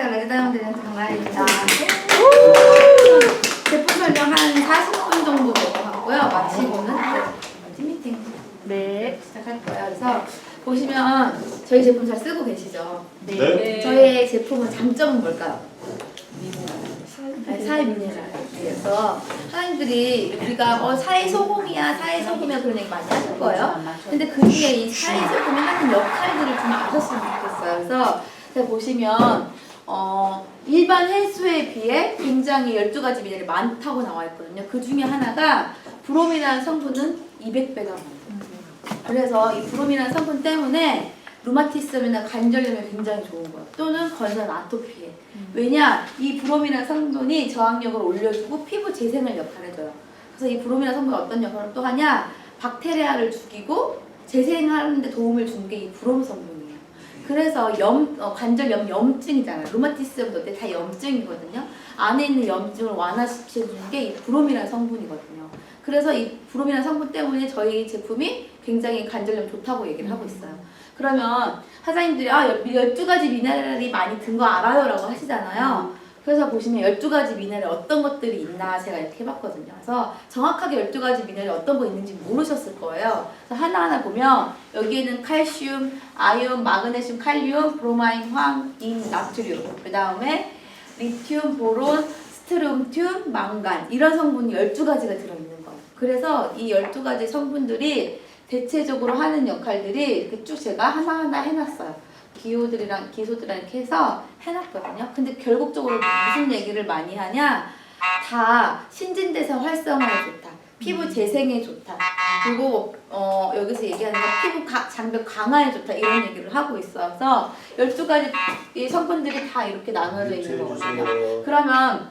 안녕하세요. 레드다이아몬드의 장나입니다. 제품 설명 한 40분 정도 될 것 같고요. 마치고는 팀미팅 시작할 거예요. 그래서 보시면 저희 제품 잘 쓰고 계시죠? 네. 저희의 제품은 장점은 뭘까요? 사회 미네랄. 그래서 사람들이 우리가 사회 소금이야 그런 얘기 많이 하실 거예요. 근데 그 중에 이 사회 소금이 하는 역할들을 좀 아셨으면 좋겠어요. 그래서 제가 보시면 일반 해수에 비해 굉장히 12가지 미네랄이 많다고 나와 있거든요. 그 중에 하나가 브롬이라는 성분은 200배가 많아요. 그래서 이 브롬이라는 성분 때문에 루마티즘이나 관절염에 굉장히 좋은 거예요. 또는 건선 아토피에. 왜냐? 이 브롬이라는 성분이 저항력을 올려주고 피부 재생을 역할을 해줘요. 그래서 이 브롬이라는 성분이 어떤 역할을 또 하냐? 박테리아를 죽이고 재생하는 데 도움을 주는 게 이 브롬 성분이에요. 그래서 관절염, 염증이잖아요. 루마티즘도 다 염증이거든요. 안에 있는 염증을 완화시켜주는 게 이 브롬이라는 성분이거든요. 그래서 이 브롬이라는 성분 때문에 저희 제품이 굉장히 관절염 좋다고 얘기를 하고 있어요. 그러면 사장님들이 12가지 미네랄이 많이 든 거 알아요? 라고 하시잖아요. 그래서 보시면 12가지 미네랄 어떤 것들이 있나 제가 이렇게 해봤거든요. 그래서 정확하게 12가지 미네랄이 어떤 거 있는지 모르셨을 거예요. 그래서 하나하나 보면 여기에는 칼슘, 아연, 마그네슘, 칼륨, 브로마인, 황, 인, 나트륨, 그 다음에 리튬, 보론, 스트론튬, 망간 이런 성분이 12가지가 들어있는 거예요. 그래서 이 12가지 성분들이 대체적으로 하는 역할들이 이렇게 쭉 제가 하나하나 해놨어요. 기호들이랑 기소들이랑 이렇게 해서 해놨거든요. 근데 결국적으로 무슨 얘기를 많이 하냐? 다 신진대사 활성화에 좋다. 피부 재생에 좋다. 그리고 여기서 얘기하는 건 피부 장벽 강화에 좋다. 이런 얘기를 하고 있어서 12가지 이 성분들이 다 이렇게 나눠져 있는 거거든요. 그러면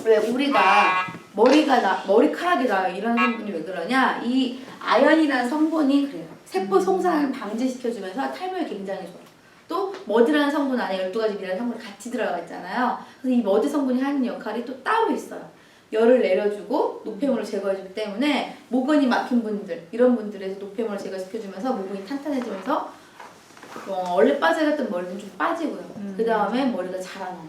왜 우리가 머리카락이 나요. 이런 성분이 왜 그러냐? 이 아연이라는 성분이 그래요. 세포 손상을 방지시켜주면서 탈모에 굉장히 좋아요. 또 머드라는 성분 안에 12가지 미네랄 성분이 같이 들어가 있잖아요. 그래서 이 머드 성분이 하는 역할이 또 따로 있어요. 열을 내려주고 노폐물을 제거해주기 때문에 모근이 막힌 분들, 이런 분들에서 노폐물을 제거시켜주면서 모근이 탄탄해지면서 원래 빠져있던 머리는 좀 빠지고요. 그 다음에 머리가 자라나요.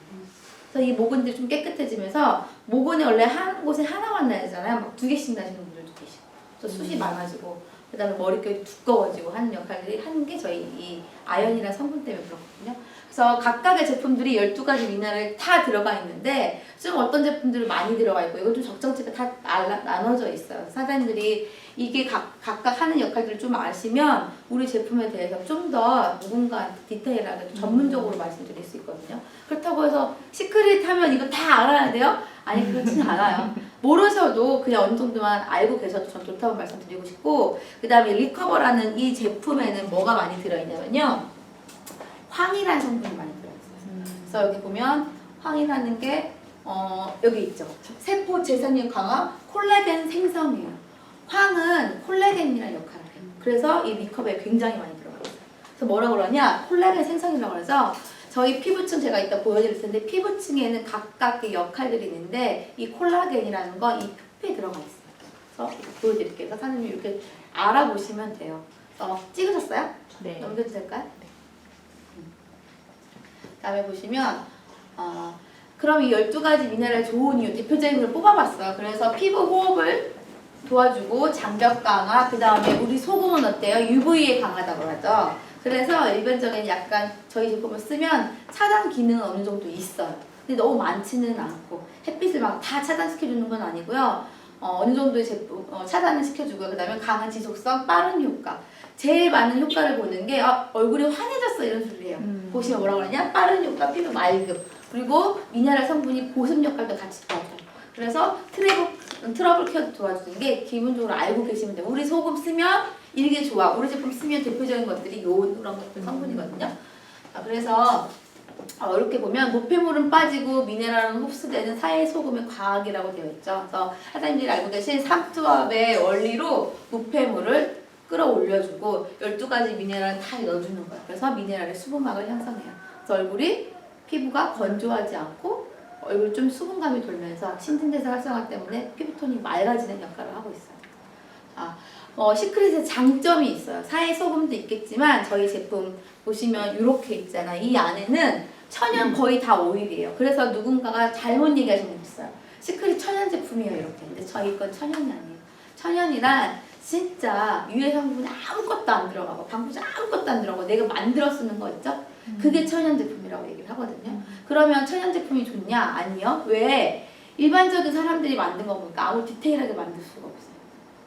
그래서 이 모근들이 좀 깨끗해지면서 모근이 원래 한 곳에 하나만 나야 되잖아요. 막 2개씩 나시는 분들도 계시고 그래서 숱이 많아지고 그 다음에 머릿결이 두꺼워지고 하는 역할들이 하는 게 저희 이 아연이라는 성분 때문에 그렇거든요. 그래서 각각의 제품들이 12가지 미네랄이 다 들어가 있는데 좀 어떤 제품들은 많이 들어가 있고 이거 좀 적정치가 다 나눠져 있어요. 사장님들이 이게 각각 하는 역할들을 좀 아시면 우리 제품에 대해서 좀 더 누군가 디테일하게 전문적으로 말씀드릴 수 있거든요. 그렇다고 해서 시크릿 하면 이거 다 알아야 돼요? 아니 그렇지는 않아요. 모르셔도 그냥 어느 정도만 알고 계셔도 전 좋다고 말씀드리고 싶고 그 다음에 리커버라는 이 제품에는 뭐가 많이 들어있냐면요. 황이라는 성분이 많이 들어있어요. 그래서 여기 보면 황이라는 게 여기 있죠. 세포 재생력 강화, 콜라겐 생성이에요. 황은 콜라겐이라는 역할을 해요. 그래서 이 리커버에 굉장히 많이 들어가 있어요. 그래서 뭐라고 그러냐? 콜라겐 생성이라고 그러죠. 저희 피부층 제가 이따 보여드릴 텐데 피부층에는 각각의 역할들이 있는데 이 콜라겐이라는 건 이 표피에 들어가 있어요. 그래서 보여드릴게요. 그래서 사장님이 이렇게 알아보시면 돼요. 찍으셨어요? 네. 넘겨도 될까요? 다음에 보시면 그럼 이 12가지 미네랄 좋은 이유 대표적인 걸 뽑아봤어요. 그래서 피부 호흡을 도와주고 장벽 강화 그 다음에 우리 소금은 어때요? UV에 강하다고 하죠. 그래서 일반적인 약간 저희 제품을 쓰면 차단 기능은 어느 정도 있어요. 근데 너무 많지는 않고 햇빛을 막 다 차단시켜주는 건 아니고요. 어느 정도의 제품 차단을 시켜주고요. 그 다음에 강한 지속성, 빠른 효과. 제일 많은 효과를 보는 게 얼굴이 환해졌어 이런 소리예요. 보시면 뭐라고 그러냐? 빠른 효과, 피부 맑음. 그리고 미네랄 성분이 보습 역할도 같이 도와줘요. 그래서 트러블 케어도 도와주는 게 기본적으로 알고 계시면 돼요. 우리 소금 쓰면 이게 좋아. 우리 제품 쓰면 대표적인 것들이 이런 것들 성분이거든요. 그래서 이렇게 보면 노폐물은 빠지고 미네랄은 흡수되는 사회 소금의 과학이라고 되어 있죠. 그래서 사장님들이 알고 계신 삼투압의 원리로 노폐물을 끌어올려주고 12가지 미네랄을 다 넣어주는 거예요. 그래서 미네랄의 수분막을 형성해요. 그래서 얼굴이 피부가 건조하지 않고 얼굴 좀 수분감이 돌면서 신진대사 활성화 때문에 피부톤이 맑아지는 역할을 하고 있어요. 시크릿의 장점이 있어요. 사회 소금도 있겠지만 저희 제품 보시면 이렇게 있잖아요. 이 안에는 천연 거의 다 오일이에요. 그래서 누군가가 잘못 얘기하신 분 있어요. 시크릿 천연 제품이에요 이렇게. 근데 저희 건 천연이 아니에요. 천연이란 진짜 유해 성분이 아무것도 안 들어가고 방부제 아무것도 안 들어가고 내가 만들어 쓰는 거 있죠? 그게 천연 제품이라고 얘기를 하거든요. 그러면 천연 제품이 좋냐? 아니요. 왜? 일반적인 사람들이 만든 거 보니까 아무 디테일하게 만들 수가 없어요.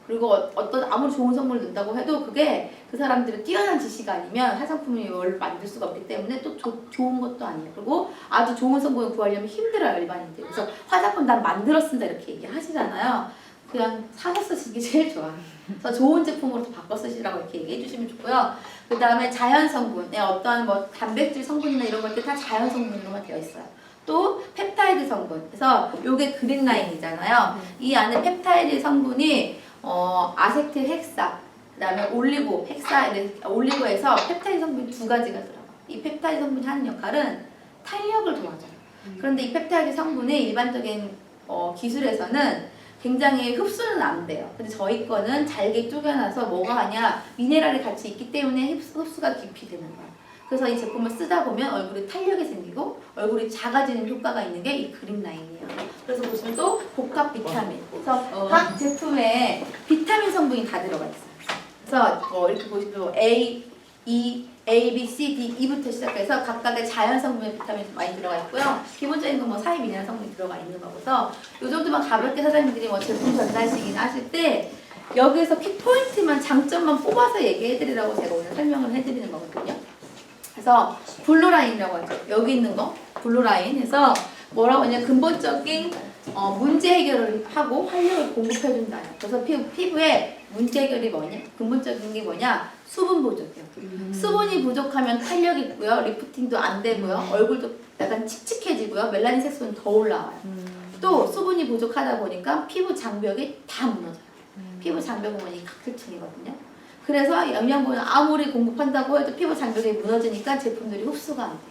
그리고 어떤 아무리 좋은 성분을 넣는다고 해도 그게 그 사람들의 뛰어난 지식 아니면 화장품을 만들 수가 없기 때문에 또 좋은 것도 아니에요. 그리고 아주 좋은 성분을 구하려면 힘들어요, 일반인들. 그래서 화장품 난 만들어 쓴다 이렇게 얘기하시잖아요. 그냥 사서 쓰시는 게 제일 좋아요. 그래서 좋은 제품으로 바꿔 쓰시라고 이렇게 얘기해 주시면 좋고요. 그 다음에 자연 성분, 어떤 뭐 단백질 성분이나 이런 것들 다 자연 성분으로만 되어 있어요. 또 펩타이드 성분. 그래서 요게 그린 라인이잖아요. 이 안에 펩타이드 성분이 아세틸 헥사, 그다음에 올리고에서 펩타이드 성분이 두 가지가 들어가. 이 펩타이드 성분이 하는 역할은 탄력을 도와줘요. 그런데 이 펩타이드 성분이 일반적인 기술에서는 굉장히 흡수는 안 돼요. 근데 저희 거는 잘게 쪼개놔서 뭐가 하냐, 미네랄이 같이 있기 때문에 흡수가 깊이 되는 거예요. 그래서 이 제품을 쓰다 보면 얼굴에 탄력이 생기고 얼굴이 작아지는 효과가 있는 게 이 그린 라인이에요. 그래서 보시면 또 복합 비타민. 그래서 각 제품에 비타민 성분이 다 들어가 있어요. 그래서 이렇게 보시면 A, B, C, D, E부터 시작해서 각각의 자연 성분의 비타민이 많이 들어가 있고요. 기본적인 건 뭐 사이 미네랄 성분이 들어가 있는 거고서 이 정도만 가볍게 사장님들이 뭐 제품 전달식이나 하실 때 여기에서 킥포인트만 장점만 뽑아서 얘기해드리라고 제가 오늘 설명을 해드리는 거거든요. 그래서 블루라인이라고 하죠. 여기 있는 거 블루라인 해서 뭐라고 하냐, 근본적인 문제 해결을 하고 활력을 공급해준다. 그래서 피부에 문제 해결이 뭐냐, 근본적인 게 뭐냐, 수분 부족이요. 수분이 부족하면 탄력이 있고요, 리프팅도 안 되고요, 얼굴도 약간 칙칙해지고요, 멜라닌 색소는 더 올라와요. 또 수분이 부족하다 보니까 피부 장벽이 다 무너져요. 피부 장벽은 뭐냐, 각질층이거든요. 그래서 영양분을 아무리 공급한다고 해도 피부 장벽이 무너지니까 제품들이 흡수가 안 돼요.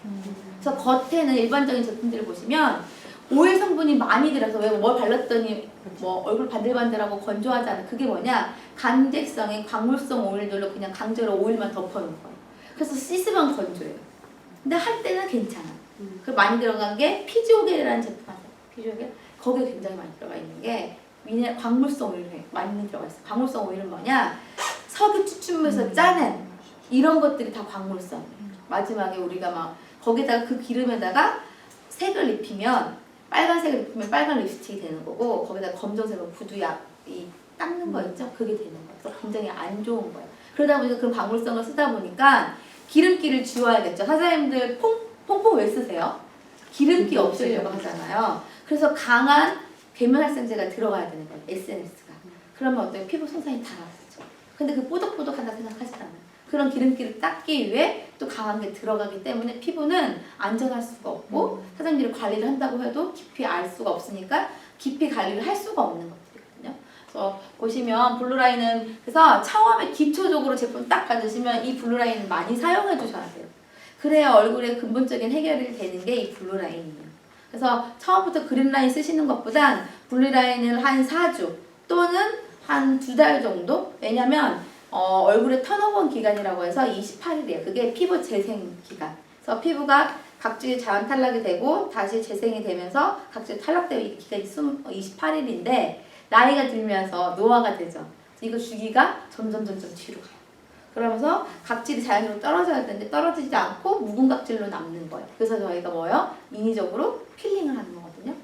그래서 겉에는 일반적인 제품들을 보시면 오일 성분이 많이 들어서 왜 뭘 발랐더니 뭐 얼굴 반들반들하고 건조하지 않아. 그게 뭐냐, 간제성의 광물성 오일들로 그냥 강제로 오일만 덮어놓은 거예요. 그래서 씻으면 건조해요. 근데 할 때는 괜찮아. 그 많이 들어간 게 피지오겔이라는 제품 아세요? 피지오겔? 거기에 굉장히 많이 들어가 있는 게 광물성 오일이 많이 들어가 있어요. 광물성 오일은 뭐냐, 석유 추출물에서 짜낸 이런 것들이 다 광물성. 마지막에 우리가 막 거기다가 그 기름에다가 색을 입히면, 빨간색을 입히면 빨간 립스틱이 되는 거고, 거기다 검정색으로 구두약이 닦는 거 있죠? 그게 되는 거예요. 그래서 굉장히 안 좋은 거예요. 그러다 보니까 그런 광물성을 쓰다 보니까 기름기를 지워야겠죠. 사장님들 퐁퐁 왜 쓰세요? 기름기 없애려고 하잖아요. 그래서 강한 계면활성제가 들어가야 되는 거예요. SNS가. 그러면 어때요? 피부 손상이 다 나죠. 근데 그 뽀득뽀득하다 생각하시잖아요. 그런 기름기를 닦기 위해 또 강한 게 들어가기 때문에 피부는 안전할 수가 없고, 사장님들이 관리를 한다고 해도 깊이 알 수가 없으니까 깊이 관리를 할 수가 없는 것들이거든요. 그래서 보시면 블루라인은, 그래서 처음에 기초적으로 제품 딱 받으시면 이 블루라인을 많이 사용해 주셔야 돼요. 그래야 얼굴에 근본적인 해결이 되는 게 이 블루라인이에요. 그래서 처음부터 그린라인 쓰시는 것보단 블루라인을 한 4주 또는 한 2달 정도? 왜냐면 얼굴의 턴오버 기간이라고 해서 28일이에요. 그게 피부 재생 기간. 그래서 피부가 각질이 자연 탈락이 되고 다시 재생이 되면서 각질이 탈락되고 이 기간이 28일인데 나이가 들면서 노화가 되죠. 이거 주기가 점점 뒤로 가요. 그러면서 각질이 자연적으로 떨어져야 되는데 떨어지지 않고 묵은 각질로 남는 거예요. 그래서 저희가 뭐예요? 인위적으로 필링을 하는 거거든요.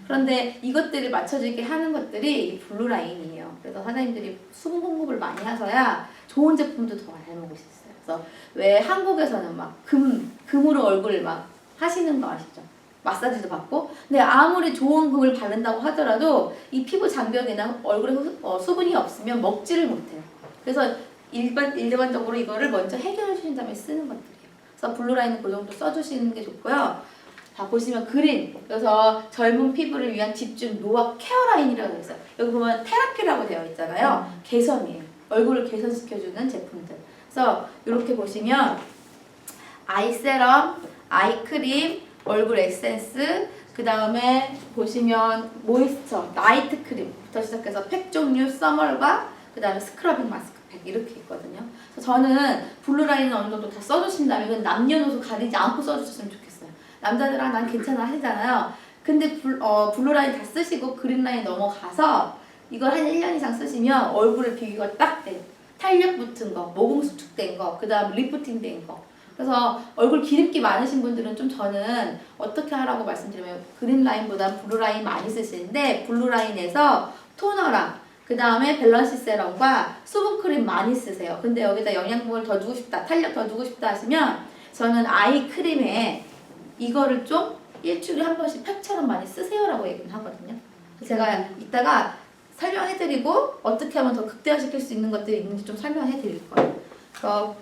그런데 이것들을 맞춰주게 하는 것들이 이 블루라인이에요. 그래서 사장님들이 수분 공급을 많이 하셔야 좋은 제품도 더 잘 먹을 수 있어요. 그래서 왜 한국에서는 막 금으로 얼굴 막 하시는 거 아시죠? 마사지도 받고. 근데 아무리 좋은 금을 바른다고 하더라도 이 피부 장벽이나 얼굴에 수분이 없으면 먹지를 못해요. 그래서 일반적으로 이거를 먼저 해결해 주신 다음에 쓰는 것들이에요. 그래서 블루라인은 그 정도 써주시는 게 좋고요. 자, 보시면 그린. 그래서 젊은 피부를 위한 집중 노화 케어 라인이라고 되어 있어요. 여기 보면 테라피라고 되어 있잖아요. 개선이에요. 얼굴을 개선시켜주는 제품들. 그래서 이렇게 보시면 아이 세럼, 아이 크림, 얼굴 에센스, 그 다음에 보시면 모이스처, 나이트 크림부터 시작해서 팩 종류, 써멀과 그 다음에 스크러빙 마스크팩 이렇게 있거든요. 그래서 저는 블루라인은 어느 정도 다 써주신 다음에 남녀노소 가리지 않고 써주셨으면 좋겠어요. 남자들아 난 괜찮아 하시잖아요. 근데 블루라인 다 쓰시고 그린라인 넘어가서 이걸 한 1년 이상 쓰시면 얼굴에 비교가 딱 돼요. 탄력 붙은 거, 모공 수축된 거, 그 다음 리프팅 된 거. 그래서 얼굴 기름기 많으신 분들은 좀 저는 어떻게 하라고 말씀드리면 그린라인보다 블루라인 많이 쓰시는데 블루라인에서 토너랑 그 다음에 밸런시 세럼과 수분크림 많이 쓰세요. 근데 여기다 영양분을 더 주고 싶다, 탄력 더 주고 싶다 하시면 저는 아이 크림에 이거를 좀 일주일에 한 번씩 팩처럼 많이 쓰세요라고 얘기는 하거든요. 제가 이따가 설명해드리고 어떻게 하면 더 극대화시킬 수 있는 것들이 있는지 좀 설명해드릴 거예요. 그래서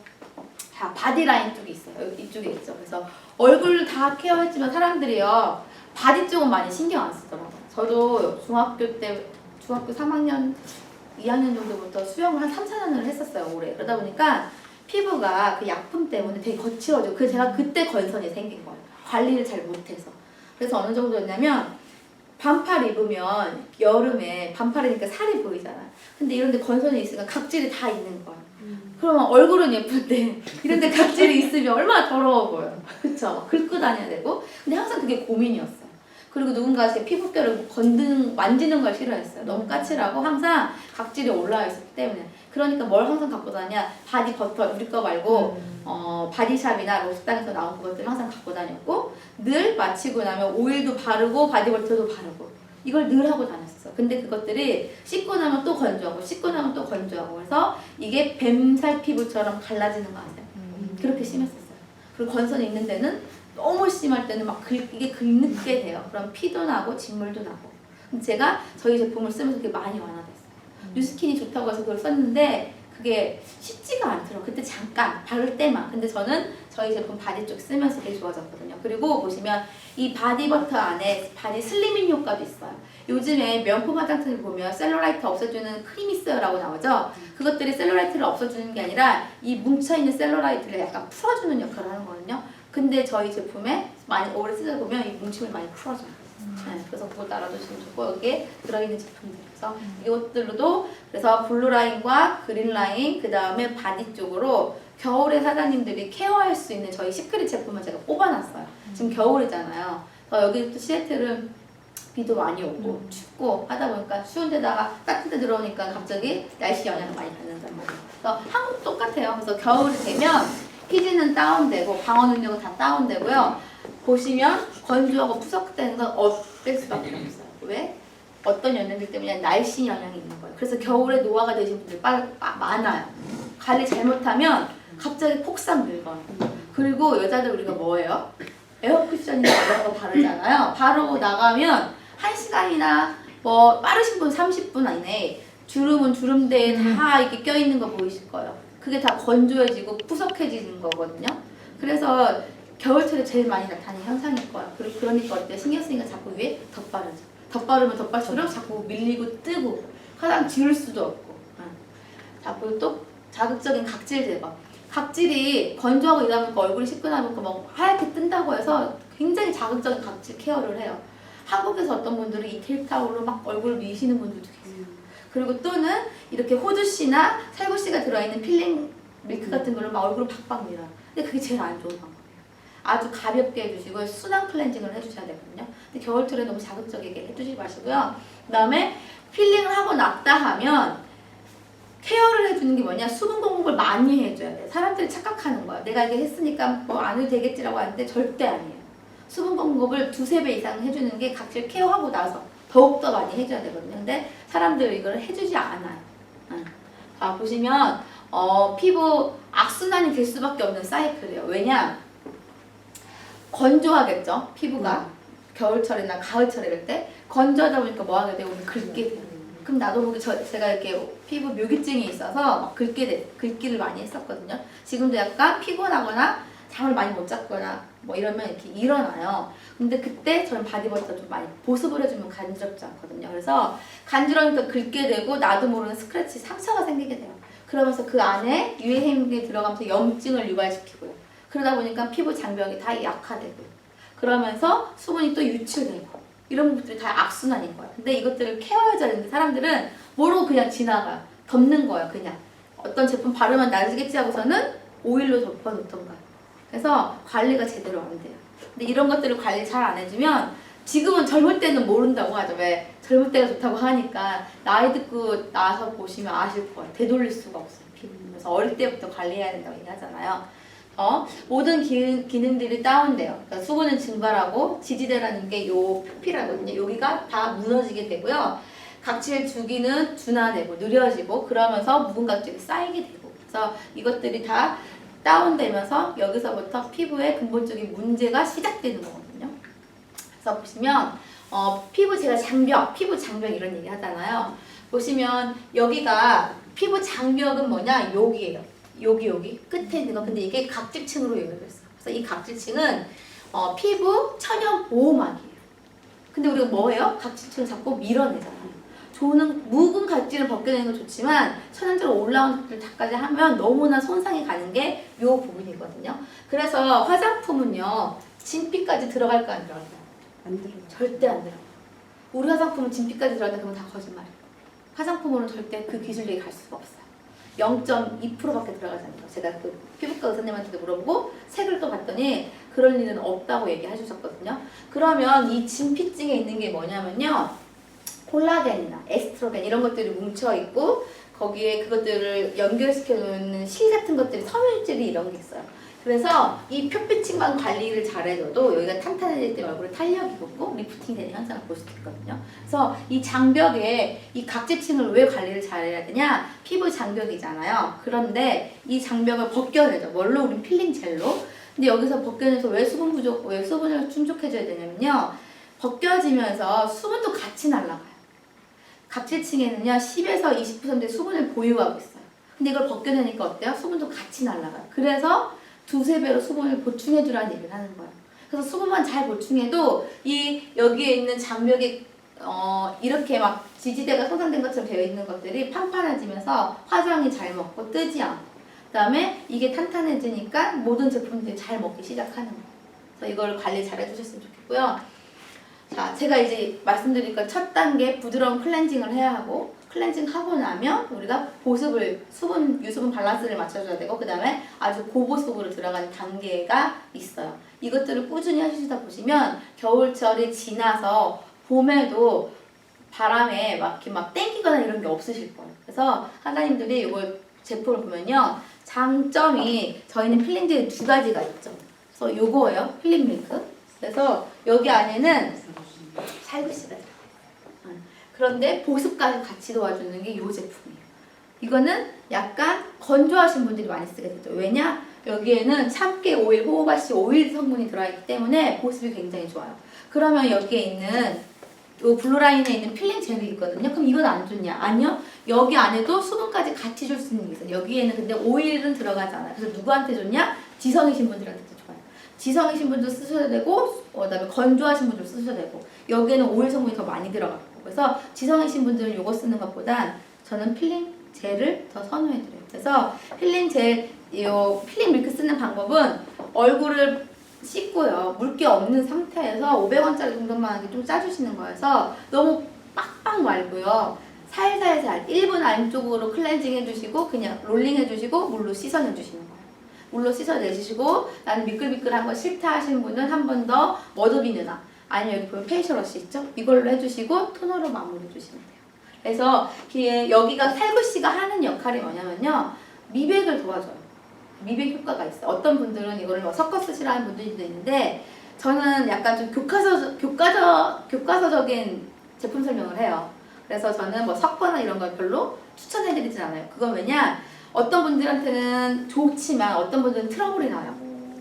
바디라인 쪽이 있어요. 여기 이쪽에 있죠. 그래서 얼굴 다 케어했지만 사람들이요 바디 쪽은 많이 신경 안 쓰더라고요. 저도 중학교 3학년, 2학년 정도부터 수영을 한 3, 4년을 했었어요. 올해. 그러다 보니까 피부가 그 약품 때문에 되게 거칠어지고 제가 그때 건선이 생긴 거예요. 관리를 잘 못해서. 그래서 어느 정도였냐면 반팔 입으면 여름에 반팔이니까 살이 보이잖아. 근데 이런데 건선이 있으니까 각질이 다 있는 거야. 그러면 얼굴은 예쁜데 이런데 각질이 있으면 얼마나 더러워 보여요. 그쵸? 긁고 다녀야 되고. 근데 항상 그게 고민이었어요. 그리고 누군가 제 피부결을 만지는 걸 싫어했어요. 너무 까칠하고 항상 각질이 올라와 있었기 때문에. 그러니까 뭘 항상 갖고 다냐? 바디 버터, 우리 거 말고 바디샵이나 로스당에서 나온 것들 항상 갖고 다녔고 늘 마치고 나면 오일도 바르고 바디버터도 바르고 이걸 늘 하고 다녔어요. 근데 그것들이 씻고 나면 또 건조하고 씻고 나면 또 건조하고 그래서 이게 뱀살 피부처럼 갈라지는 거 아세요? 그렇게 심했었어요. 그리고 건선이 있는 데는 너무 심할 때는 막 이게 긁게 돼요. 그럼 피도 나고 진물도 나고. 근데 제가 저희 제품을 쓰면서 그게 많이 완화됐어요. 뉴스킨이 좋다고 해서 그걸 썼는데 그게 쉽지가 않더라고요. 그때 잠깐 바를 때만. 근데 저는 저희 제품 바디 쪽 쓰면서 되게 좋아졌거든요. 그리고 보시면 이 바디버터 안에 바디 슬리밍 효과도 있어요. 요즘에 명품 화장품을 보면 셀룰라이트 없애주는 크리미스라고 나오죠. 그것들이 셀룰라이트를 없애주는 게 아니라 이 뭉쳐있는 셀룰라이트를 약간 풀어주는 역할을 하는 거거든요. 근데 저희 제품에 많이 오래 쓰다 보면 이 뭉침을 많이 풀어줘요. 네, 그래서 그거 알아두시면 좋고 여기에 들어있는 제품들 그래서 이것들로도 그래서 블루라인과 그린라인 그 다음에 바디 쪽으로 겨울에 사장님들이 케어할 수 있는 저희 시크릿 제품을 제가 뽑아놨어요. 지금 겨울이잖아요. 그래서 여기 또 시애틀은 비도 많이 오고 춥고 하다 보니까 추운 데다가 따뜻한 데 들어오니까 갑자기 날씨 영향을 많이 받는단 말이에요. 그래서 한국 똑같아요. 그래서 겨울이 되면 피지는 다운되고 방어 능력은 다 다운되고요. 보시면 건조하고 푸석되는 건 없을 수밖에 없어요. 왜? 어떤 영향들 때문에 날씨 영향이 있는 거예요. 그래서 겨울에 노화가 되신 분들 많아요. 관리 잘못하면 갑자기 폭삭 늙어요. 그리고 여자들 우리가 뭐예요? 에어쿠션이나 이런 거 바르잖아요. 바르고 나가면 1시간이나 뭐 빠르신 분 30분 안에 주름은 주름대에 다 이렇게 껴있는 거 보이실 거예요. 그게 다 건조해지고 푸석해지는 거거든요. 그래서 겨울철에 제일 많이 나타나는 현상일 거예요. 그리고 그러니까 어때? 신경 쓰니까 자꾸 위에 덧바르죠. 덧바르면 덧발수록 자꾸 밀리고 뜨고 화장 지울 수도 없고. 자, 그리고 또 자극적인 각질 제거. 각질이 건조하고 이러다 보니까 얼굴이 씻고 나니까 막 하얗게 뜬다고 해서 굉장히 자극적인 각질 케어를 해요. 한국에서 어떤 분들은 이틀타올로 막 얼굴 미시는 분들도 계세요. 그리고 또는 이렇게 호두씨나 살구씨가 들어있는 필링 밀크 같은 걸로 막 얼굴을 박박 밀어요. 근데 그게 제일 안 좋은 방법이에요. 아주 가볍게 해주시고 순한 클렌징을 해주셔야 되거든요. 근데 겨울철에 너무 자극적이게 해주지 마시고요. 그 다음에 필링을 하고 났다 하면 케어를 해주는 게 뭐냐? 수분 공급을 많이 해줘야 돼. 사람들이 착각하는 거야. 내가 이게 했으니까 뭐 안 해도 되겠지라고 하는데 절대 아니에요. 수분 공급을 2~3배 이상 해주는 게 각질 케어하고 나서 더욱더 많이 해줘야 되거든요. 근데 사람들이 이걸 해주지 않아요. 자, 보시면 피부 악순환이 될 수밖에 없는 사이클이에요. 왜냐? 건조하겠죠? 피부가 겨울철이나 가을철에 이럴 때 건조하다 보니까 뭐 하게 돼요? 우리 긁게 돼요. 그럼 나도 모르게 제가 이렇게 피부 묘기증이 있어서 막 긁기를 많이 했었거든요. 지금도 약간 피곤하거나 잠을 많이 못 잤거나 뭐 이러면 이렇게 일어나요. 근데 그때 저는 바디버터 좀 많이 보습을 해주면 간지럽지 않거든요. 그래서 간지러우니까 긁게 되고 나도 모르는 스크래치, 상처가 생기게 돼요. 그러면서 그 안에 유해행이 들어가면서 염증을 유발시키고요. 그러다 보니까 피부 장벽이 다 약화되고요. 그러면서 수분이 또 유출되고 이런 것들이 다 악순환인 거예요. 근데 이것들을 케어해줘야 되는데 사람들은 모르고 그냥 지나가요. 덮는 거예요. 그냥 어떤 제품 바르면 나아지겠지 하고서는 오일로 덮어놓던가. 그래서 관리가 제대로 안 돼요. 근데 이런 것들을 관리 잘 안 해주면 지금은 젊을 때는 모른다고 하죠. 왜? 젊을 때가 좋다고 하니까 나이 듣고 나서 보시면 아실 거예요. 되돌릴 수가 없어요. 그래서 어릴 때부터 관리해야 된다고 얘기하잖아요. 모든 기능들이 다운돼요. 그러니까 수분은 증발하고 지지대라는 게 요 표피라거든요. 여기가 다 무너지게 되고요. 각질 주기는 둔화되고 느려지고 그러면서 묵은 각질이 쌓이게 되고 그래서 이것들이 다 다운되면서 여기서부터 피부에 근본적인 문제가 시작되는 거거든요. 그래서 보시면 피부 제가 피부 장벽 이런 얘기 하잖아요. 보시면 여기가 피부 장벽은 뭐냐? 여기예요. 여기 끝에 있는 거. 근데 이게 각질층으로 연결됐어요. 그래서 이 각질층은 피부 천연 보호막이에요. 근데 우리가 뭐예요? 각질층을 자꾸 밀어내잖아요. 묵은 각질을 벗겨내는 건 좋지만 천연적으로 올라온 각질까지 하면 너무나 손상이 가는 게 이 부분이거든요. 그래서 화장품은요. 진피까지 들어갈까 안 들어갈까요? 안 들어요. 절대 안 들어가요. 우리 화장품은 진피까지 들어간다 그러면 다 거짓말이에요. 화장품으로는 절대 그 기술력이 갈 수가 없어요. 0.2%밖에 들어가지 않아요. 제가 그 피부과 의사님한테도 물어보고 색을 또 봤더니 그럴 일은 없다고 얘기해 주셨거든요. 그러면 이 진피층에 있는 게 뭐냐면요. 콜라겐이나 에스트로겐 이런 것들이 뭉쳐있고 거기에 그것들을 연결시켜 놓는 실 같은 것들이 섬유질이 이런 게 있어요. 그래서 이 표피층만 관리를 잘해줘도 여기가 탄탄해질 때 얼굴에 탄력이 붙고 리프팅이 되는 현상을 볼 수 있거든요. 그래서 이 장벽에 이 각질층을 왜 관리를 잘해야 되냐? 피부 장벽이잖아요. 그런데 이 장벽을 벗겨내죠. 뭘로? 우린 필링 젤로. 근데 여기서 벗겨내서 왜 수분을 충족해줘야 되냐면요. 벗겨지면서 수분도 같이 날아가요. 각질층에는요 10에서 20%의 수분을 보유하고 있어요. 근데 이걸 벗겨내니까 어때요? 수분도 같이 날아가요. 그래서 두세 배로 수분을 보충해주라는 얘기를 하는 거예요. 그래서 수분만 잘 보충해도 여기에 있는 장벽에 이렇게 막 지지대가 손상된 것처럼 되어 있는 것들이 판판해지면서 화장이 잘 먹고 뜨지 않고 그 다음에 이게 탄탄해지니까 모든 제품들이 잘 먹기 시작하는 거예요. 그래서 이걸 관리 잘 해주셨으면 좋겠고요. 자, 제가 이제 말씀드리니까 첫 단계 부드러운 클렌징을 해야 하고 클렌징 하고 나면 우리가 보습을 유수분 밸런스를 맞춰줘야 되고 그 다음에 아주 고보습으로 들어가는 단계가 있어요. 이것들을 꾸준히 하시다 보시면 겨울철이 지나서 봄에도 바람에 이렇게 땡기거나 이런 게 없으실 거예요. 그래서 하나님들이 이걸 제품을 보면요. 장점이 저희는 필링젤이 두 가지가 있죠. 그래서 요거예요. 필링 밀크. 그래서 여기 안에는 살구씨가 들어가요. 그런데 보습까지 같이 도와주는 게 이 제품이에요. 이거는 약간 건조하신 분들이 많이 쓰게 되죠. 왜냐? 여기에는 참깨 오일, 호호바씨 오일 성분이 들어있기 때문에 보습이 굉장히 좋아요. 그러면 여기에 있는 이 블루라인에 있는 필링 젤이 있거든요. 그럼 이건 안 좋냐? 아니요. 여기 안에도 수분까지 같이 줄 수 있는 게 있어요. 여기에는 근데 오일은 들어가지 않아요. 그래서 누구한테 좋냐? 지성이신 분들한테 좋아요. 지성이신 분도 쓰셔야 되고 그다음에 건조하신 분도 쓰셔야 되고 여기에는 오일 성분이 더 많이 들어가고 그래서 지성이신 분들은 이거 쓰는 것보단 저는 필링 젤을 더 선호해드려요. 그래서 필링 밀크 쓰는 방법은 얼굴을 씻고요. 물기 없는 상태에서 500원짜리 정도만 하게 좀 짜주시는 거여서 너무 빡빡 말고요. 살살살 1분 안쪽으로 클렌징 해주시고 그냥 롤링 해주시고 물로 씻어내주시는 거예요. 물로 씻어내주시고 나는 미끌미끌한 거 싫다 하시는 분은 한 번 더 머드비 누나 아니면 여기 보면 페이셜워시 있죠? 이걸로 해주시고 토너로 마무리해 주시면 돼요. 그래서 여기가 살구씨가 하는 역할이 뭐냐면요. 미백을 도와줘요. 미백 효과가 있어요. 어떤 분들은 이거를 섞어 쓰시라는 분들도 있는데 저는 약간 좀 교과서적인 제품 설명을 해요. 그래서 저는 섞거나 이런 걸 별로 추천해드리진 않아요. 그건 왜냐? 어떤 분들한테는 좋지만 어떤 분들은 트러블이 나요.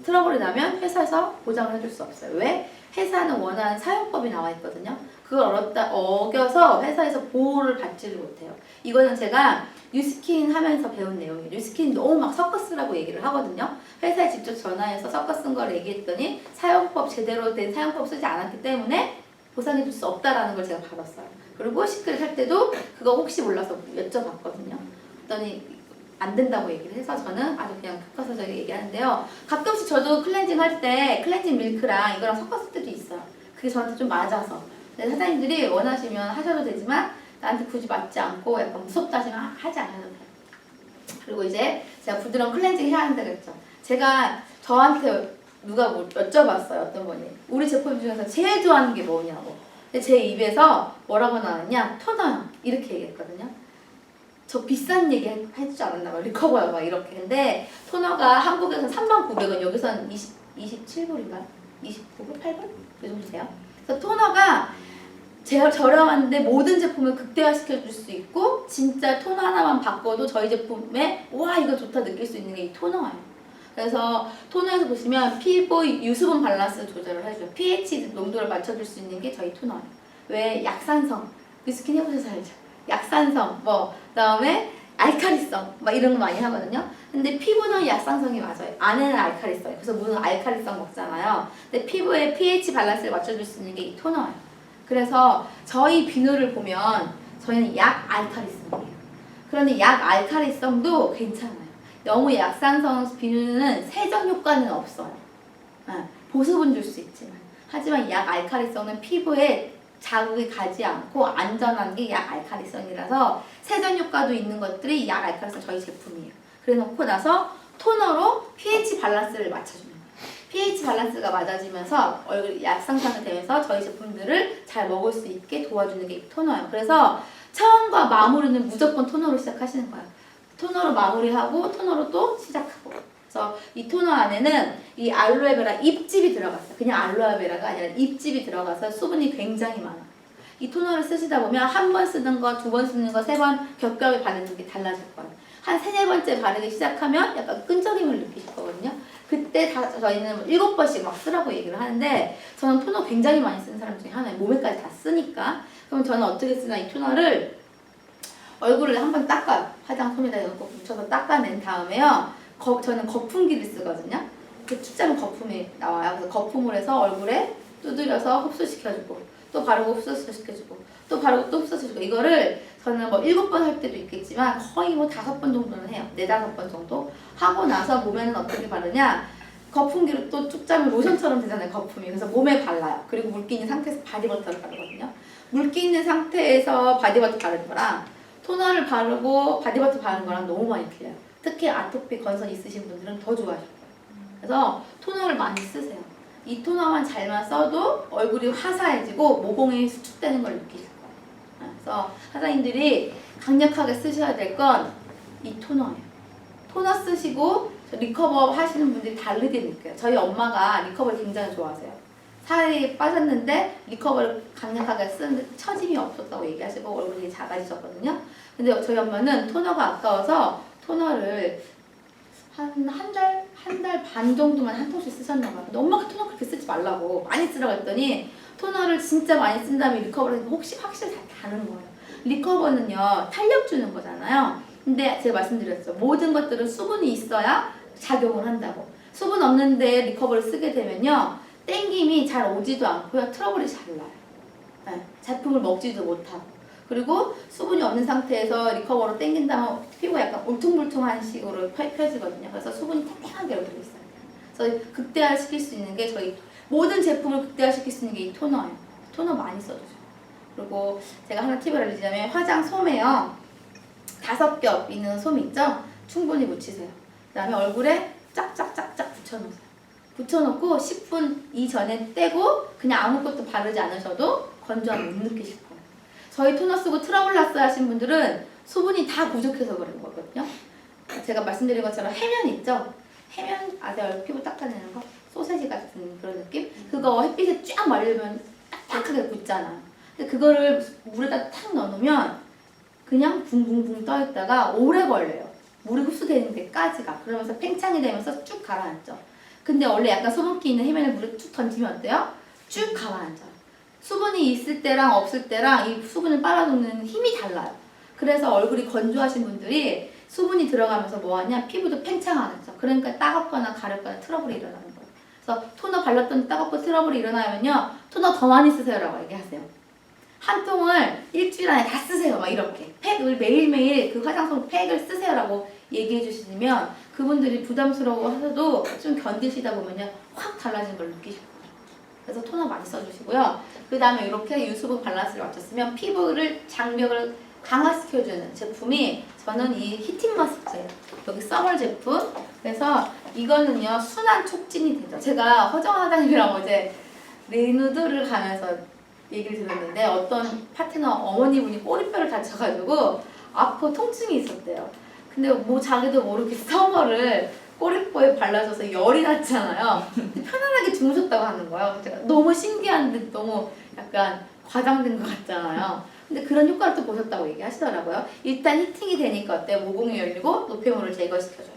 트러블이 나면 회사에서 보장을 해줄 수 없어요. 왜? 회사는 원하는 사용법이 나와 있거든요. 그걸 어겨서 회사에서 보호를 받지를 못해요. 이거는 제가 뉴스킨 하면서 배운 내용이에요. 뉴스킨 너무 막 섞어 쓰라고 얘기를 하거든요. 회사에 직접 전화해서 섞어 쓴 걸 얘기했더니 제대로 된 사용법 쓰지 않았기 때문에 보상해 줄 수 없다라는 걸 제가 받았어요. 그리고 시크릿 할 때도 그거 혹시 몰라서 여쭤봤거든요. 그랬더니 안 된다고 얘기를 해서 저는 아주 그냥 교과서적인 얘기하는데요. 가끔씩 저도 클렌징 할 때 클렌징 밀크랑 이거랑 섞었을 때도 있어요. 그게 저한테 좀 맞아서. 사장님들이 원하시면 하셔도 되지만 나한테 굳이 맞지 않고 약간 무섭다 하시면 하지 않아도 돼요. 그리고 이제 제가 부드러운 클렌징 해야 한다고 했죠. 제가 저한테 누가 여쭤봤어요. 어떤 분이. 우리 제품 중에서 제일 좋아하는 게 뭐냐고. 근데 제 입에서 뭐라고 나왔냐? 토너요. 이렇게 얘기했거든요. 저 비싼 얘기 해주지 않았나 봐. 리커버요. 막 이렇게. 근데 토너가 한국에서는 39,900원, 여기서는 27불인가요? 29불? 8불? 그 정도 돼요. 그래서 토너가 저렴한데 모든 제품을 극대화시켜 줄 수 있고 진짜 토너 하나만 바꿔도 저희 제품에 와 이거 좋다 느낄 수 있는 게 이 토너예요. 그래서 토너에서 보시면 피부 유수분 밸런스 조절을 해줘요. pH 농도를 맞춰줄 수 있는 게 저희 토너예요. 왜 약산성, 위스킨 해보셔서 알죠. 약산성, 뭐 그다음에 알칼리성 막 이런 거 많이 하거든요. 근데 피부는 약산성이 맞아요. 안에는 알칼리성이에요. 그래서 물은 알칼리성 먹잖아요. 근데 피부의 pH 밸런스를 맞춰줄 수 있는 게 이 토너예요. 그래서 저희 비누를 보면 저희는 약 알칼리성이에요. 그런데 약 알칼리성도 괜찮아요. 너무 약산성 비누는 세정 효과는 없어요. 보습은 줄 수 있지만. 하지만 약 알칼리성은 피부에 자극이 가지 않고 안전한 게 약 알칼리성이라서 세정 효과도 있는 것들이 약 알칼리성 저희 제품이에요. 그래 놓고 나서 토너로 pH 밸런스를 맞춰줍니다. pH 밸런스가 맞아지면서 얼굴 약상상이 되면서 저희 제품들을 잘 먹을 수 있게 도와주는 게 토너예요. 그래서 처음과 마무리는 무조건 토너로 시작하시는 거예요. 토너로 마무리하고 토너로 또 시작하고. 그래서 이 토너 안에는 이 알로에베라 잎즙이 들어갔어요. 그냥 알로에베라가 아니라 잎즙이 들어가서 수분이 굉장히 많아요. 이 토너를 쓰시다 보면 한 번 쓰는 거, 두 번 쓰는 거, 세 번 겹겹이 바르는 게 달라질 거예요. 한 세네 번째 바르기 시작하면 약간 끈적임을 느끼실 거거든요. 그때 저희는 7번씩 막 쓰라고 얘기를 하는데 저는 토너 굉장히 많이 쓰는 사람 중에 하나예요. 몸에까지 다 쓰니까. 그럼 저는 어떻게 쓰나 이 토너를 얼굴을 한번 닦아요. 화장솜에다 이거 묻혀서 닦아낸 다음에요. 저는 거품기를 쓰거든요. 그 축자면 거품이 나와요. 그래서 거품을 해서 얼굴에 두드려서 흡수시켜주고 또 바르고 흡수시켜주고 또 바르고 또 흡수시켜주고 이거를 저는 뭐 7번 할 때도 있겠지만 거의 뭐 5번 정도는 해요. 4, 5번 정도 하고 나서 몸에는 어떻게 바르냐 거품기로 또 쭉 짜면 로션처럼 되잖아요. 거품이. 그래서 몸에 발라요. 그리고 물기 있는 상태에서 바디버터를 바르거든요. 물기 있는 상태에서 바디버터 바르는 거랑 토너를 바르고 바디버터 바르는 거랑 너무 많이 틀려요. 특히 아토피 건선 있으신 분들은 더 좋아하실 거예요. 그래서 토너를 많이 쓰세요. 이 토너만 잘만 써도 얼굴이 화사해지고 모공이 수축되는 걸 느끼실 거예요. 그래서 사장님들이 강력하게 쓰셔야 될 건 이 토너예요. 토너 쓰시고 리커버 하시는 분들이 다르게 느껴요. 저희 엄마가 리커버를 굉장히 좋아하세요. 살이 빠졌는데 리커버를 강력하게 쓰는데 처짐이 없었다고 얘기하시고 얼굴이 작아지셨거든요. 근데 저희 엄마는 토너가 아까워서 토너를 한 달 반 정도만 한 통씩 쓰셨나 봐요. 근데 엄마가 토너 그렇게 쓰지 말라고 많이 쓰라고 했더니 토너를 진짜 많이 쓴 다음에 리커버를 했는데 혹시 확실히 다 다른 거예요. 리커버는요 탄력 주는 거잖아요. 근데 제가 말씀드렸죠. 모든 것들은 수분이 있어야 작용을 한다고. 수분 없는데 리커버를 쓰게 되면요 땡김이 잘 오지도 않고요 트러블이 잘 나요. 네, 제품을 먹지도 못하고. 그리고 수분이 없는 상태에서 리커버로 땡긴다면 피부가 약간 울퉁불퉁한 식으로 펴지거든요. 그래서 수분이 탱탱하게 들어있어요. 그래서 극대화시킬 수 있는 게 저희 모든 제품을 극대화시킬 수 있는 게 이 토너예요. 토너 많이 써주세요. 그리고 제가 하나 팁을 알려드리자면 화장솜에요. 5겹 있는 솜 있죠? 충분히 묻히세요. 그 다음에 얼굴에 짝짝짝짝 붙여놓으세요. 붙여놓고 10분 이전에 떼고 그냥 아무것도 바르지 않으셔도 건조함 못 느끼실 거예요. 저희 토너 쓰고 트러블 났어요 하신 분들은 수분이 다 부족해서 그런 거거든요. 제가 말씀드린 것처럼 해면 있죠? 해면 아세요? 피부 닦아내는 거? 소세지 같은 그런 느낌? 그거 햇빛에 쫙 말리면 딱딱하게 굳잖아. 근데 그거를 물에다 탁 넣어놓으면 그냥 붕붕붕 떠있다가 오래 걸려요. 물이 흡수되는 데까지가. 그러면서 팽창이 되면서 쭉 가라앉죠. 근데 원래 약간 수분기 있는 해면에 물을 쭉 던지면 어때요? 쭉 가라앉아요. 수분이 있을 때랑 없을 때랑 이 수분을 빨아놓는 힘이 달라요. 그래서 얼굴이 건조하신 분들이 수분이 들어가면서 뭐하냐? 피부도 팽창하겠죠. 그러니까 따갑거나 가렵거나 트러블이 일어나는 거예요. 그래서 토너 발랐더니 따갑고 트러블이 일어나면요. 토너 더 많이 쓰세요라고 얘기하세요. 한 통을 일주일 안에 다 쓰세요. 막 이렇게. 팩을 매일매일 그 화장솜 팩을 쓰세요라고 얘기해 주시면 그분들이 부담스러워 하셔도 좀 견디시다 보면요. 확 달라진 걸 느끼실 거예요. 그래서 토너 많이 써주시고요. 그 다음에 이렇게 유수분 밸런스를 맞췄으면 피부를 장벽을 강화시켜주는 제품이 저는 이 히팅 마스크예요. 여기 써멀 제품. 그래서 이거는요 순환 촉진이 되죠. 제가 허정 사장님이랑 어제 리누드를 가면서 얘기를 들었는데 어떤 파트너 어머니분이 꼬리뼈를 다쳐가지고 아파 통증이 있었대요. 근데 뭐 자기도 모르게 써멀을 꼬리뼈에 발라줘서 열이 났잖아요. 편안하게 주무셨다고 하는 거예요. 제가 너무 신기한데 너무 약간 과장된 것 같잖아요. 근데 그런 효과를 또 보셨다고 얘기하시더라고요. 일단 히팅이 되니까 어때요? 모공이 열리고 노폐물을 제거시켜줘요.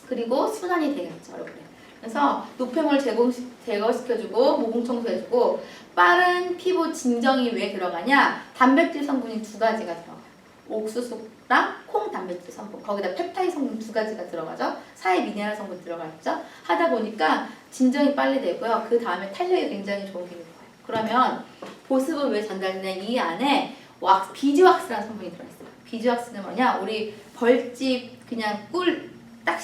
그리고 순환이 되겠죠, 얼굴에. 그래서 노폐물 제거시켜주고 모공 청소해주고 빠른 피부 진정이 왜 들어가냐? 단백질 성분이 2가지가 들어가요. 옥수수랑 콩 단백질 성분, 거기다 펩타이드 성분 2가지가 들어가죠. 사회 미네랄 성분 들어가죠. 하다 보니까 진정이 빨리 되고요. 그 다음에 탄력이 굉장히 좋은 기능이 돼요. 그러면 보습은 왜 전달되냐? 이 안에 비즈왁스라는 성분이 들어있어요. 비즈왁스는 뭐냐? 우리 벌집 그냥 꿀 딱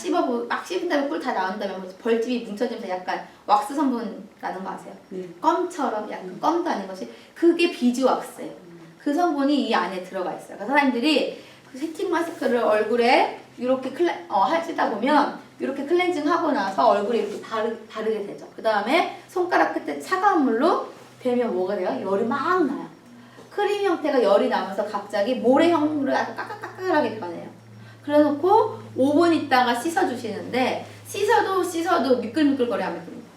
막 씹은 다음에 꿀 다 나온 다음에 벌집이 뭉쳐지면서 약간 왁스 성분 나는 거 아세요? 껌처럼 약간 껌도 아닌 것이 그게 비즈왁스예요. 그 성분이 이 안에 들어가 있어요. 그래서 사람들이 그 히팅 마스크를 얼굴에 이렇게 하시다 보면 이렇게 클렌징 하고 나서 얼굴에 이렇게 바르게 되죠. 그 다음에 손가락 끝에 차가운 물로 대면 뭐가 돼요? 열이 막 나요. 크림 형태가 열이 나면서 갑자기 모래형으로 아주 까끌까끌하게 변해요. 그래놓고 5분 있다가 씻어주시는데 씻어도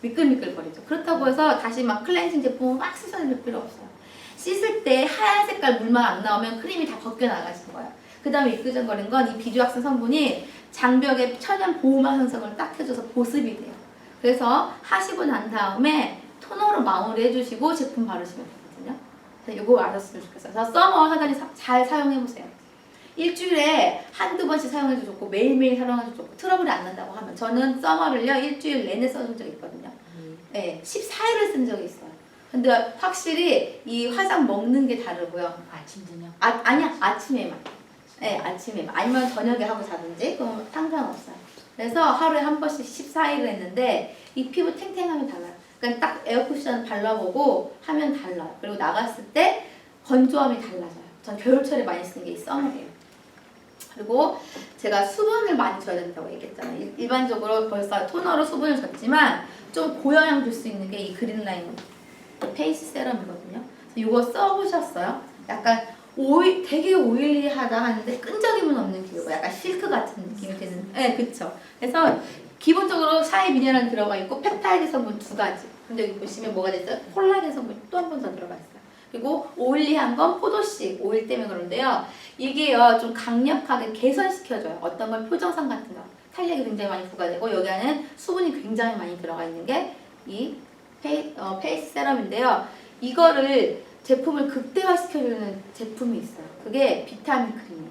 미끌미끌거리죠. 그렇다고 해서 다시 막 클렌징 제품을 막 씻어낼 필요 없어요. 씻을 때 하얀 색깔 물만 안 나오면 크림이 다 벗겨나가시는 거예요. 그 다음에 미끌미끌거린 건 이 비즈왁스 성분이 장벽에 천연 보호막 형성을 딱 해줘서 보습이 돼요. 그래서 하시고 난 다음에 토너로 마무리 해주시고 제품 바르시면 되거든요. 그래서 이거 아셨으면 좋겠어요. 그래서 써머 하단이 잘 사용해보세요. 일주일에 한두 번씩 사용해도 좋고 매일매일 사용해도 좋고 트러블이 안 난다고 하면 저는 써머를요 일주일 내내 써준 적이 있거든요. 네, 14일을 쓴 적이 있어요. 근데 확실히 이 화장 먹는 게 다르고요. 아침 저녁? 아니야 아침에만. 네, 아침에만. 아니면 저녁에 하고 자든지 그건 상관없어요. 그래서 하루에 한 번씩 14일을 했는데 이 피부 탱탱함이 달라요. 그러니까 딱 에어쿠션 발라보고 하면 달라요. 그리고 나갔을 때 건조함이 달라져요. 전 겨울철에 많이 쓰는 게 이 써머예요. 그리고 제가 수분을 많이 줘야 된다고 얘기했잖아요. 일반적으로 벌써 토너로 수분을 줬지만 좀 고영향 줄 수 있는 게 이 그린라인 페이스 세럼이거든요. 이거 써보셨어요? 약간 되게 오일리하다 하는데 끈적임은 없는 기류고 약간 실크 같은 느낌이 드는. 네, 그쵸. 그래서 기본적으로 샤이 미네랄 들어가 있고 펩타이드 성분 2가지. 근데 여기 보시면 뭐가 되죠? 콜라겐 성분이 또 한 번 더 들어가 있어요. 그리고 오일리한 건 포도씨, 오일 때문에 그런데요. 이게요 좀 강력하게 개선시켜줘요. 어떤 건 표정상 같은 거 탄력이 굉장히 많이 부과되고 여기 안에는 수분이 굉장히 많이 들어가 있는 게 이 페이스 세럼인데요. 이거를 제품을 극대화시켜주는 제품이 있어요. 그게 비타민 크림이에요.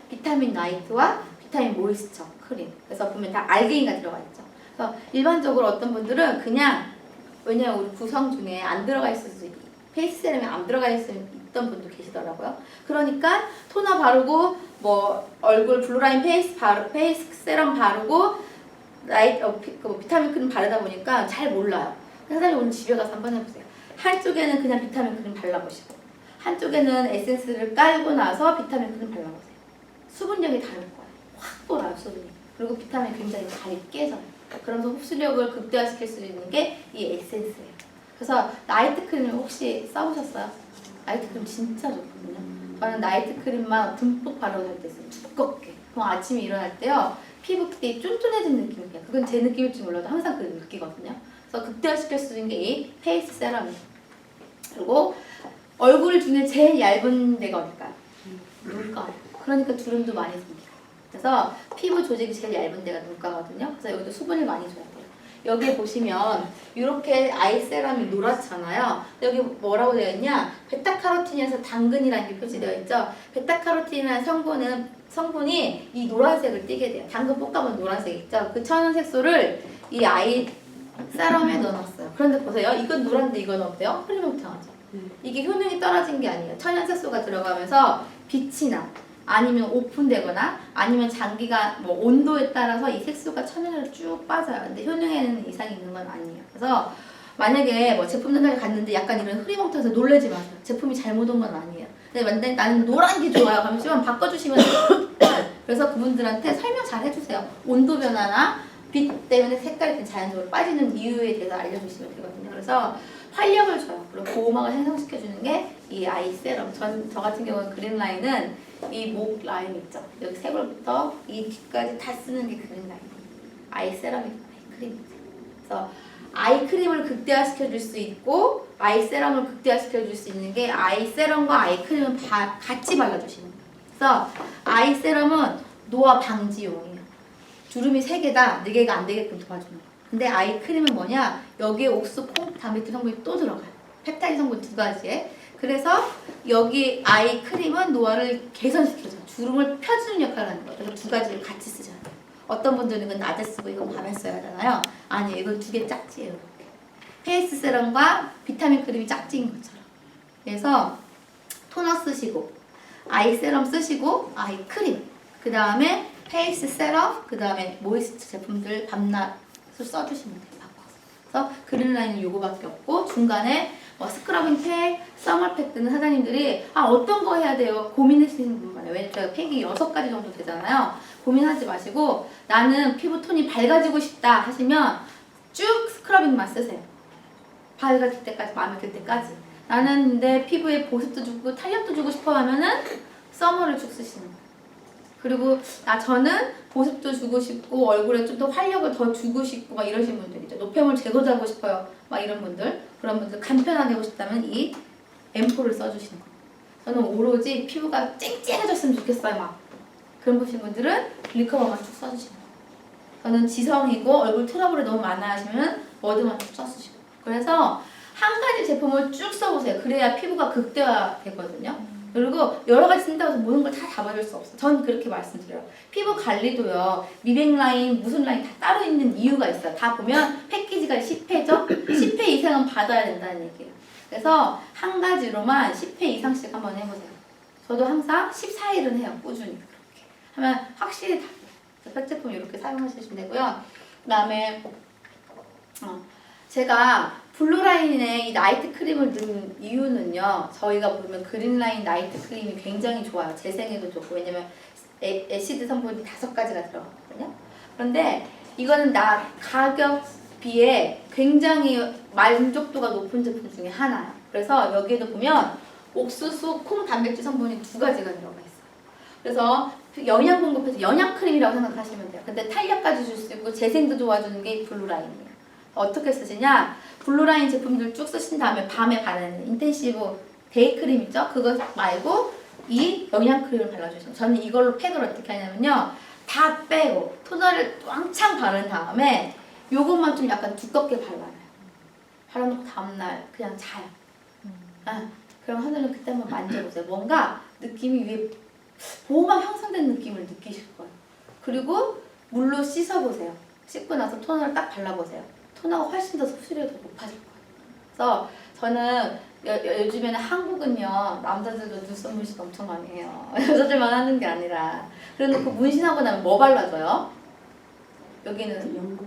비타민 나이트와 비타민 모이스처 크림. 그래서 보면 다 알게인가 들어가 있죠. 그래서 일반적으로 어떤 분들은 그냥 왜냐면 우리 구성 중에 안 들어가 있을 수 있고 페이스 세럼이 안 들어가 있던 분도 계시더라고요. 그러니까 토너 바르고 뭐 얼굴 블루라인 페이스 세럼 바르고 비타민 크림 바르다 보니까 잘 몰라요. 사장님 오늘 집에 가서 한번 해보세요. 한쪽에는 그냥 비타민 크림 발라보시고 한쪽에는 에센스를 깔고 나서 비타민 크림 발라보세요. 수분력이 다를 거예요. 확 돌아요 수분이. 그리고 비타민 굉장히 잘 깨져요. 그러면서 흡수력을 극대화시킬 수 있는 게 이 에센스예요. 그래서 나이트 크림을 혹시 써보셨어요? 나이트 크림 진짜 좋거든요. 저는 나이트 크림만 듬뿍 바르고 잘 때 있어요. 두껍게. 그럼 아침에 일어날 때요. 피부 되게 쫀쫀해진 느낌이에요. 그건 제 느낌일지 몰라도 항상 그걸 느끼거든요. 그래서 극대화시킬 수 있는 게 이 페이스 세럼이에요. 그리고 얼굴 중에 제일 얇은 데가 어딜까요? 눈가. 그러니까 주름도 많이 생겨요. 그래서 피부 조직이 제일 얇은 데가 눈가거든요. 그래서 여기도 수분을 많이 줘야 돼요. 여기 보시면 이렇게 아이 세럼이 노랗잖아요. 여기 뭐라고 되어 있냐? 베타카로틴에서 당근이라는 게 표시되어 있죠. 베타카로틴이라는 성분이 이 노란색을 띠게 돼요. 당근 볶아본 노란색 있죠. 그 천연 색소를 이 아이 세럼에 넣어놨어요. 그런데 보세요. 이건 노란데 이건 어때요? 흐리멍텅하죠. 이게 효능이 떨어진 게 아니에요. 천연 색소가 들어가면서 빛이 나. 아니면 오픈되거나 아니면 장기가 뭐 온도에 따라서 이 색소가 천연으로 쭉 빠져요. 근데 효능에는 이상이 있는 건 아니에요. 그래서 만약에 뭐 제품 전달에 갔는데 약간 이런 흐리멍텅해서 놀라지 마세요. 제품이 잘못 온 건 아니에요. 근데 완전히 나는 노란 게 좋아요. 그러면 바꿔주시면 돼요. 그래서 그분들한테 설명 잘 해주세요. 온도 변화나 빛 때문에 색깔이 자연적으로 빠지는 이유에 대해서 알려주시면 되거든요. 그래서 활력을 줘요. 그리고 보호막을 생성시켜주는 게 이 아이 세럼. 저 같은 경우는 그린 라인은 이 목 라인 있죠. 여기 쇄골부터 이 뒤까지 다 쓰는 게 그린 라인. 아이 세럼이 아이 크림이죠. 그래서 아이 크림을 극대화시켜줄 수 있고 아이 세럼을 극대화시켜줄 수 있는 게 아이 세럼과 아이 크림을 같이 발라주시는 거예요. 그래서 아이 세럼은 노화 방지용이에요. 주름이 3개다, 4개가 안 되게끔 도와주는 거예요. 근데 아이 크림은 뭐냐? 여기에 옥수, 콩, 단백질 성분이 또 들어가요. 펩타이드 성분 2가지에. 그래서 여기 아이 크림은 노화를 개선시켜줘요. 주름을 펴주는 역할을 하는 거예요. 그래서 2가지를 같이 쓰잖아요. 어떤 분들은 이건 낮에 쓰고 이건 밤에 써야 하잖아요. 아니, 이건 2개 짝지예요. 이렇게. 페이스 세럼과 비타민 크림이 짝지인 것처럼. 그래서 토너 쓰시고 아이 세럼 쓰시고 아이 크림, 그 다음에 페이스 세럼, 그 다음에 모이스처 제품들 밤낮을 써주시면 돼요. 바꿔서. 그래서 그린 라인은 요거밖에 없고 중간에 스크러빙 팩, 써멀팩 등은 사장님들이 어떤 거 해야 돼요? 고민하시는 분 많아요. 왜냐면 저희가 팩이 6가지 정도 되잖아요. 고민하지 마시고 나는 피부 톤이 밝아지고 싶다 하시면 쭉 스크러빙만 쓰세요. 밝아질 때까지, 마음에 들 때까지. 나는 내 피부에 보습도 주고 탄력도 주고 싶어 하면은 써머를 쭉 쓰시는 거예요. 그리고 저는 보습도 주고 싶고 얼굴에 좀 더 활력을 더 주고 싶고 막 이러신 분들 있죠. 노폐물 제거도 하고 싶어요. 막 이런 분들. 그런 분들 간편하게 하고 싶다면 이 M4를 써주시는 거예요. 저는 오로지 피부가 쨍쨍해졌으면 좋겠어요. 막 그런 분들은 리커버만 쭉 써주시는 거예요. 저는 지성이고 얼굴 트러블이 너무 많아 하시면 워드만 쭉 써주시고. 그래서 한 가지 제품을 쭉 써보세요. 그래야 피부가 극대화 되거든요. 그리고 여러 가지 쓴다고 해서 모든 걸 다 잡아줄 수 없어요. 전 그렇게 말씀드려요. 피부 관리도요. 미백 라인, 무슨 라인 다 따로 있는 이유가 있어요. 다 보면 패키지가 10회죠? 10회 이상은 받아야 된다는 얘기예요. 그래서 한 가지로만 10회 이상씩 한번 해보세요. 저도 항상 14일은 해요. 꾸준히. 그렇게 하면 확실히 다 팩 제품 이렇게 사용하시면 되고요. 그 다음에 제가 블루라인에 이 나이트 크림을 넣은 이유는요. 저희가 보면 그린라인 나이트 크림이 굉장히 좋아요. 재생에도 좋고. 왜냐면 애시드 성분이 5가지가 들어가거든요. 그런데 이거는 가격 비해 굉장히 만족도가 높은 제품 중에 하나예요. 그래서 여기에도 보면 옥수수, 콩 단백질 성분이 2가지가 들어가 있어요. 그래서 영양 공급해서 영양 크림이라고 생각하시면 돼요. 근데 탄력까지 줄 수 있고 재생도 도와주는 게 블루라인이에요. 어떻게 쓰시냐? 블루라인 제품들 쭉 쓰신 다음에 밤에 바르는 인텐시브 데이 크림 있죠? 그거 말고 이 영양 크림을 발라주시면 저는 이걸로 팩을 어떻게 하냐면요. 다 빼고 토너를 왕창 바른 다음에 요것만 좀 약간 두껍게 발라요. 발라놓고 다음날 그냥 자요. 그럼 하늘은 그때 한번 만져보세요. 뭔가 느낌이 위에 보호막 형성된 느낌을 느끼실 거예요. 그리고 물로 씻어보세요. 씻고 나서 토너를 딱 발라보세요. 토너가 훨씬 더 흡수력이 더 높아질 거예요. 그래서 저는 요즘에는 한국은요 남자들도 눈썹 문신 엄청 많이 해요. 여자들만 하는 게 아니라. 그래놓고 문신하고 나면 뭐 발라줘요? 여기는